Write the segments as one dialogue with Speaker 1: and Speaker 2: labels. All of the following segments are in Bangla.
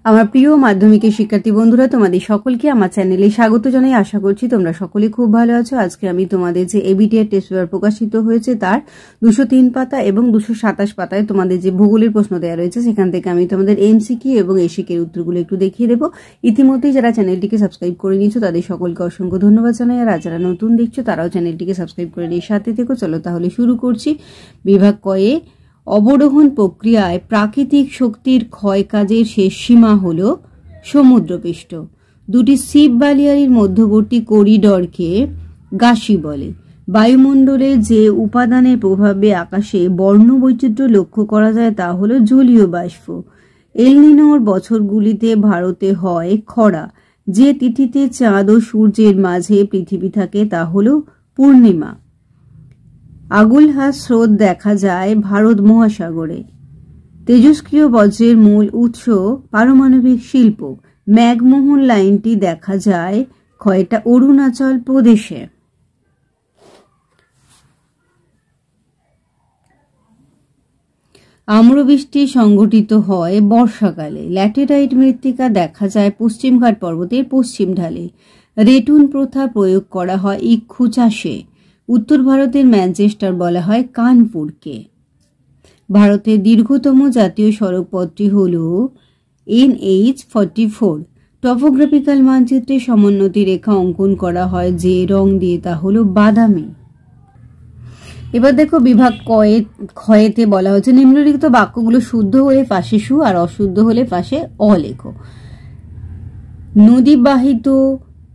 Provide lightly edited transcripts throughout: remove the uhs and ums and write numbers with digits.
Speaker 1: আমার প্রিয় মাধ্যমিকের শিক্ষার্থী বন্ধুরা, তোমাদের সকলকে আমার চ্যানেলে স্বাগত জানাই। আশা করছি তোমরা সকলে খুব ভালো আছো। আজকে আমি তোমাদের যে এবিটিআর টেস্ট পেপার প্রকাশিত হয়েছে তার 203 পাতা এবং 227 পাতায় তোমাদের যে ভূগোলের প্রশ্ন দেওয়া রয়েছে সেখান থেকে আমি তোমাদের এমসিকিউ এবং এসিকিউ উত্তরগুলো একটু দেখিয়ে দেবো। ইতিমধ্যেই যারা চ্যানেলটিকে সাবস্ক্রাইব করে নিয়েছো তাদের সকলকে অসংখ্য ধন্যবাদ জানাই। আর যারা নতুন দেখছো তারাও চ্যানেলটিকে সাবস্ক্রাইব করে নিয়ে সাথে থেকো। চলো তাহলে শুরু করছি। বিভাগ কয়ে অবরোহণ প্রক্রিয়ায় প্রাকৃতিক শক্তির ক্ষয় কাজের শেষ সীমা হল সমুদ্রপৃষ্ঠ। দুটি সিপ বালিয়ারির মধ্যবর্তী করিডরকে গাসি বলে। বায়ুমণ্ডলে যে উপাদানের প্রভাবে আকাশে বর্ণবৈচিত্র্য লক্ষ্য করা যায় তা হল জলীয় বাষ্প। এলনিনোর বছরগুলিতে ভারতে হয় খরা। যে তিথিতে চাঁদ ও সূর্যের মাঝে পৃথিবী থাকে তা হল পূর্ণিমা। আগুলহাস স্রোত দেখা যায় ভারত মহাসাগরে। তেজস্ক্রিয় বজ্রের মূল উৎস পারমাণবিক শিল্প। ম্যাকমোহন লাইনটি দেখা যায় এটা অরুণাচল প্রদেশে। আম্রবৃষ্টি সংঘটিত হয় বর্ষাকালে। ল্যাটেরাইট মৃত্তিকা দেখা যায় পশ্চিমঘাট পর্বতের পশ্চিম ঢালে। রেটুন প্রথা প্রয়োগ করা হয় ইক্ষু চাষে। উত্তর ভারতের ম্যানচেস্টার বলা হয় কানপুরকে। ভারতের দীর্ঘতম জাতীয় সড়কপথটি হল NH-44। টপোগ্রাফিক্যাল মানচিত্রে সমোন্নতি রেখা অঙ্কন করা হয় যে রং দিয়ে তা হল বাদামি। এবার দেখো বিভাগ ক্ষয়েতে বলা হচ্ছে নিম্নলিখিত বাক্যগুলো শুদ্ধ হলে পাশে সু আর অশুদ্ধ হলে পাশে অ লেখো। নদীবাহিত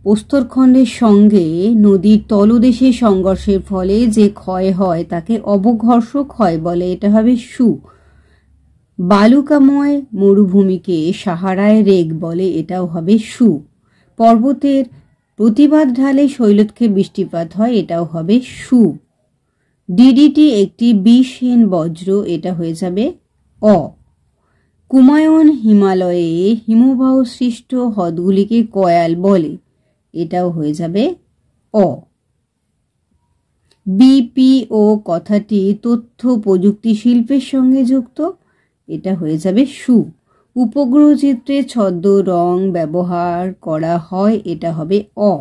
Speaker 1: প্রস্তরখণ্ডের সঙ্গে নদীর তলদেশে সংঘর্ষের ফলে যে ক্ষয় হয় তাকে অবঘর্ষ ক্ষয় বলে, এটা হবে সু। বালুকাময় মরুভূমিকে সাহারায় রেগ বলে, এটাও হবে সু। পর্বতের প্রতিবাদ ঢালে শৈলক্ষে বৃষ্টিপাত হয়, এটাও হবে সু। ডিডিটি একটি বিষহীন বজ্র, এটা হয়ে যাবে অ। কুমায়ুন হিমালয়ে হিমবাহ সৃষ্ট হ্রদগুলিকে কয়াল বলে, এটাও হয়ে যাবে অ। বিপিও কথাটি তথ্য প্রযুক্তি শিল্পের সঙ্গে যুক্ত, এটা হয়ে যাবে সু। উপগ্রহ চিত্রে ছদ্ম রং ব্যবহার করা হয়, এটা হবে অ।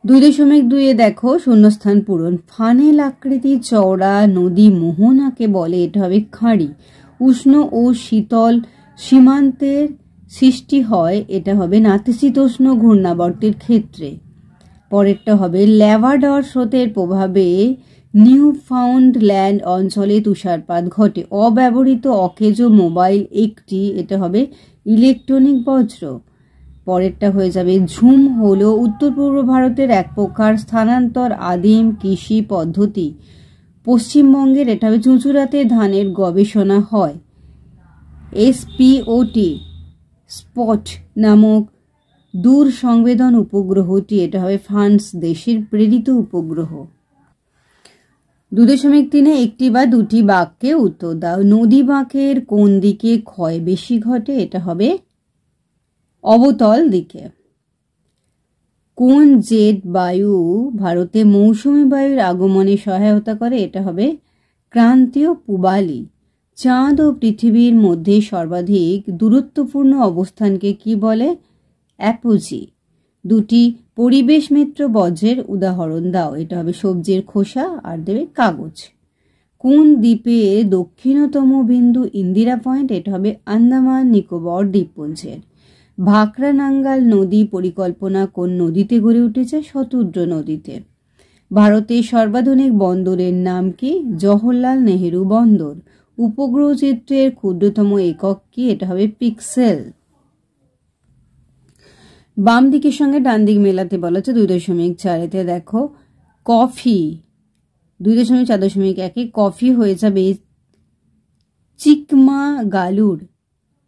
Speaker 1: 2.2 দেখো শূন্যস্থান পূরণ। ফানেল আকৃতি চওড়া নদী মোহনাকে বলে, এটা হবে খাঁড়ি। উষ্ণ ও শীতল সীমান্তের সৃষ্টি হয়, এটা হবে নাতিশীতোষ্ণ ঘূর্ণাবর্তের ক্ষেত্রে। পরেরটা হবে ল্যাভাডর স্রোতের প্রভাবে নিউফাউন্ডল্যান্ড অঞ্চলে তুষারপাত ঘটে। অব্যবহৃত অকেজো মোবাইল একটি, এটা হবে ইলেকট্রনিক বজ্র। পরেরটা হয়ে যাবে ঝুম হলো উত্তর পূর্ব ভারতের এক প্রকার স্থানান্তর আদিম কৃষি পদ্ধতি। পশ্চিমবঙ্গের এটা হবে চুঁচুড়াতে ধানের গবেষণা হয়। SPOT স্পট নামক দূর সংবেদন উপগ্রহটি, এটা হবে ফ্রান্স দেশের প্রেরিত উপগ্রহ। 2.3 একটি বা দুটি বাক্যে উত্তর দাও। নদী বাঁকের কোন দিকে ক্ষয় বেশি ঘটে, এটা হবে অবতল দিকে। কোন জেট বায়ু ভারতে মৌসুমী বায়ুর আগমনে সহায়তা করে, এটা হবে ক্রান্তীয় পূবালি। চাঁদ ও পৃথিবীর মধ্যে সর্বাধিক দূরত্বপূর্ণ অবস্থানকে কি বলে, অ্যাপোজি। দুটি পরিবেশ মিত্র বজ্রের উদাহরণ দাও, এটা হবে সবজির খোসা আর দেবে কাগজ। কোন দ্বীপের দক্ষিণতম বিন্দু ইন্দিরা পয়েন্ট, এটা হবে আন্দামান নিকোবর দ্বীপপুঞ্জের। ভাকরা নাঙ্গাল নদী পরিকল্পনা কোন নদীতে গড়ে উঠেছে, শতুদ্র নদীতে। ভারতের সর্বাধুনিক বন্দরের নাম কি, জওহরলাল নেহেরু বন্দর। উপগ্রহ চিত্রের ক্ষুদ্রতম একক কি, এটা হবে পিক্সেল। বাম দিকের সঙ্গে ডান দিক মেলাতে বলা হচ্ছে 2.4 দেখো কফি। 2.4.1 কফি হয়ে যাবে চিকমাগালুর।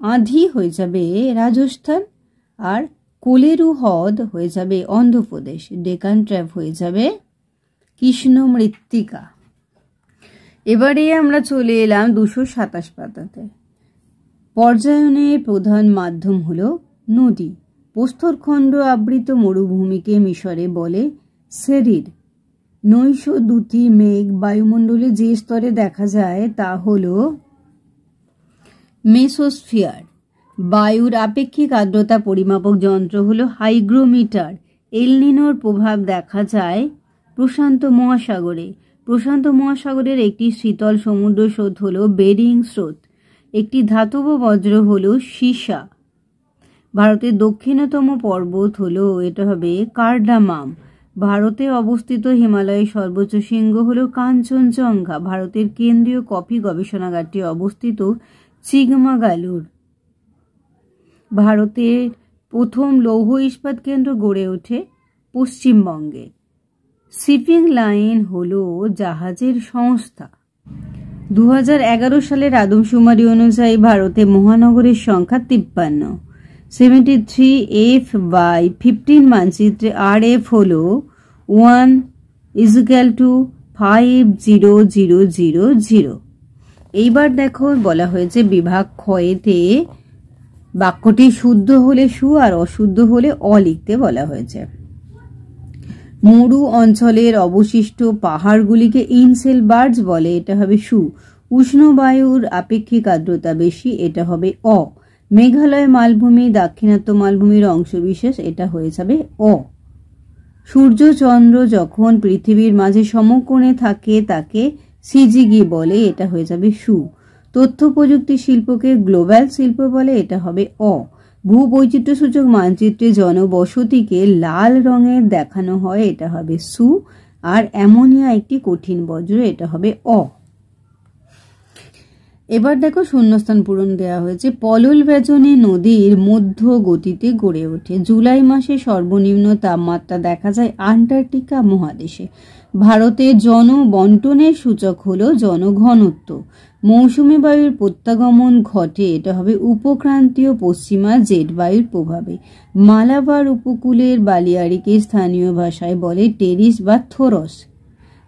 Speaker 1: আঁধি হয়ে যাবে রাজস্থান আর কোলেরু হ্রদ হয়ে যাবে অন্ধ্রপ্রদেশ। ডেকান ট্র্যাপ হয়ে যাবে কৃষ্ণ মৃত্তিকা। এবারে আমরা চলে এলাম 227 পাতাতে। পর্যায়নের প্রধান মাধ্যম হলো নদী। প্রস্তরখণ্ড আবৃত মরুভূমিকে মিশরে বলে সেরির। নৈশদ্যুতি মেঘ বায়ুমণ্ডলে যে স্তরে দেখা যায় তা হল মেসোস্ফিয়ার। বায়ুর আপেক্ষিক আর্দ্রতা পরিমাপক যন্ত্র হলো হাইগ্রোমিটার। এল নিনোর প্রভাব দেখা যায় প্রশান্ত মহাসাগরে। প্রশান্ত মহাসাগরের একটি শীতল সমুদ্র স্রোত হলো বেরিং স্রোত। একটি ধাতব বজ্র হলো সীসা। ভারতের দক্ষিণতম পর্বত হলো, এটা হবে কার্ডামাম। ভারতে অবস্থিত হিমালয়ের সর্বোচ্চ শৃঙ্গ হলো কাঞ্চনজঙ্ঘা। ভারতের কেন্দ্রীয় কফি গবেষণাগারটি অবস্থিত চিকমাগালুর। ভারতের প্রথম লৌহ ইস্পাত কেন্দ্র গড়ে ওঠে পশ্চিমবঙ্গে। শিপিং লাইন হলো জাহাজের সংস্থা। 2011 সালের আদমশুমারি অনুযায়ী ভারতে মহানগরের সংখ্যা 53। 73F/15 মানচিত্রে RF হলো 1:50000। এইবার দেখো বলা হয়েছে বিভাগ ক্ষয়েতে বাক্যটি শুদ্ধ হলে সু আর অশুদ্ধ হলে অ লিখতে বলা হয়েছে। মরু অঞ্চলের অবশিষ্ট পাহাড়গুলিকে ইনসেলবার্জ বলে, এটা হবে সু। উষ্ণ বায়ুর আপেক্ষিক আর্দ্রতা বেশি, এটা হবে অ। মেঘালয় মালভূমি দাক্ষিণাত্য মালভূমির অংশবিশেষ, এটা হয়ে যাবে অ। সূর্য চন্দ্র যখন পৃথিবীর মাঝে সমকোণে থাকে তাকে সিজিগি বলে, এটা হয়ে যাবে সু। তথ্য প্রযুক্তি শিল্পকে গ্লোবাল শিল্প বলে, এটা হবে অ। ভূবৈচিত্র্যসূচক মানচিত্রে জনবসতিকে লাল রঙের দেখানো হয়, এটা হবে সু। আর অ্যামোনিয়া একটি কঠিন বজ্র, এটা হবে অ। এবার দেখো শূন্যস্থান পূরণ দেওয়া হয়েছে। পলল ব্যজনে নদীর মধ্য গতিতে গড়ে ওঠে। জুলাই মাসে সর্বনিম্ন তাপমাত্রা দেখা যায় আন্টার্কটিকা মহাদেশে। ভারতের জনবন্টনের সূচক হলো জনঘনত্ব। মৌসুমী বায়ুর প্রত্যাগমন ঘটে, এটা হবে উপক্রান্তীয় পশ্চিমা জেট বায়ুর প্রভাবে। মালাবার উপকূলের বালিয়াড়িকে স্থানীয় ভাষায় বলে টেরিস বা থোরস।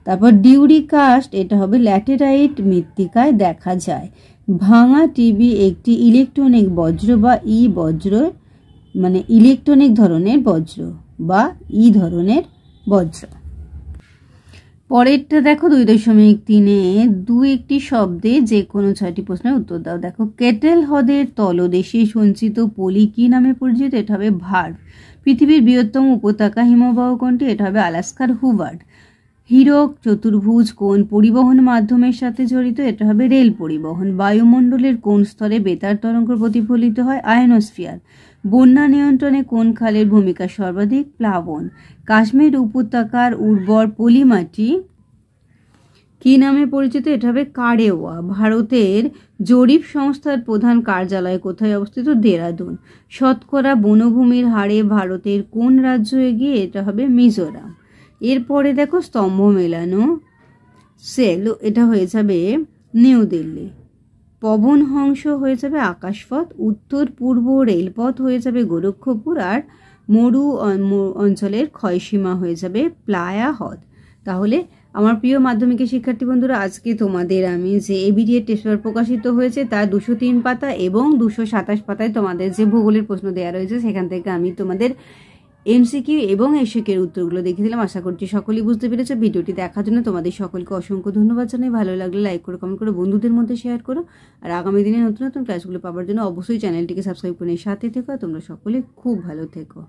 Speaker 1: তারপর ডিউরি কাস্ট, এটা হবে ল্যাটেরাইট মৃত্তিকায় দেখা যায়। ভাঙা টিবি একটি ইলেকট্রনিক বজ্র বা ই বজ্র, মানে ইলেকট্রনিক ধরনের বজ্র বা ই ধরনের বজ্র। পরেরটা দেখো 2.3-এ একটি শব্দে যে কোনো 6টি প্রশ্নের উত্তর দাও। দেখো কেটেল হ্রদের তলদেশে সঞ্চিত পলি কি নামে পরিচিত, এটা হবে ভার্ভ। পৃথিবীর বৃহত্তম উপত্যকা হিমবাহ কোনটি, এটা হবে আলাস্কার হুবার্ড। হীরক চতুর্ভুজ কোন পরিবহন মাধ্যমের সাথে জড়িত, এটা হবে রেল পরিবহন। বায়ুমণ্ডলের কোন স্তরে বেতার তরঙ্গ প্রতিফলিত হয়, আয়নোস্ফিয়ার। বন্যা নিয়ন্ত্রণে কোন খালের ভূমিকা সর্বাধিক, প্লাবন। কাশ্মীর উপত্যকার উর্বর পলিমাটি কি নামে পরিচিত, এটা হবে কারেওয়া। ভারতের জরিপ সংস্থার প্রধান কার্যালয় কোথায় অবস্থিত, দেরাদুন। শতকরা বনভূমির হারে ভারতের কোন রাজ্য এগিয়ে, এটা হবে মিজোরাম। এরপরে দেখো স্তম্ভ মেলানো সেল, এটা হয়ে যাবে নিউ দিল্লি। পবন হংস হয়ে যাবে আকাশপথ। উত্তর পূর্ব রেলপথ হয়ে যাবে গোরক্ষপুর। আর মরু অঞ্চলের ক্ষয়সীমা হয়ে যাবে প্লায়া হ্রদ। তাহলে আমার প্রিয় মাধ্যমিকের শিক্ষার্থী বন্ধুরা, আজকে তোমাদের আমি যে এবিডিএ টেস্ট পেপার প্রকাশিত হয়েছে তার 203 পাতা এবং 227 পাতায় তোমাদের যে ভূগোলের প্রশ্ন দেওয়া রয়েছে সেখান থেকে আমি তোমাদের এমসিকিউ এবং এসএকের উত্তরগুলো দেখে দিলাম। আশা করছি সকলেই বুঝতে পেরেছো। ভিডিওটি দেখার জন্য তোমাদের সকলকে অসংখ্য ধন্যবাদ জানাই। ভালো লাগলে লাইক করো, কমেন্ট করো, বন্ধুদের মধ্যে শেয়ার করো। আর আগামী দিনে নতুন নতুন ক্লাসগুলো পাওয়ার জন্য অবশ্যই চ্যানেলটিকে সাবস্ক্রাইব করে সাথে থেকো। তোমরা সকলে খুব ভালো থেকো।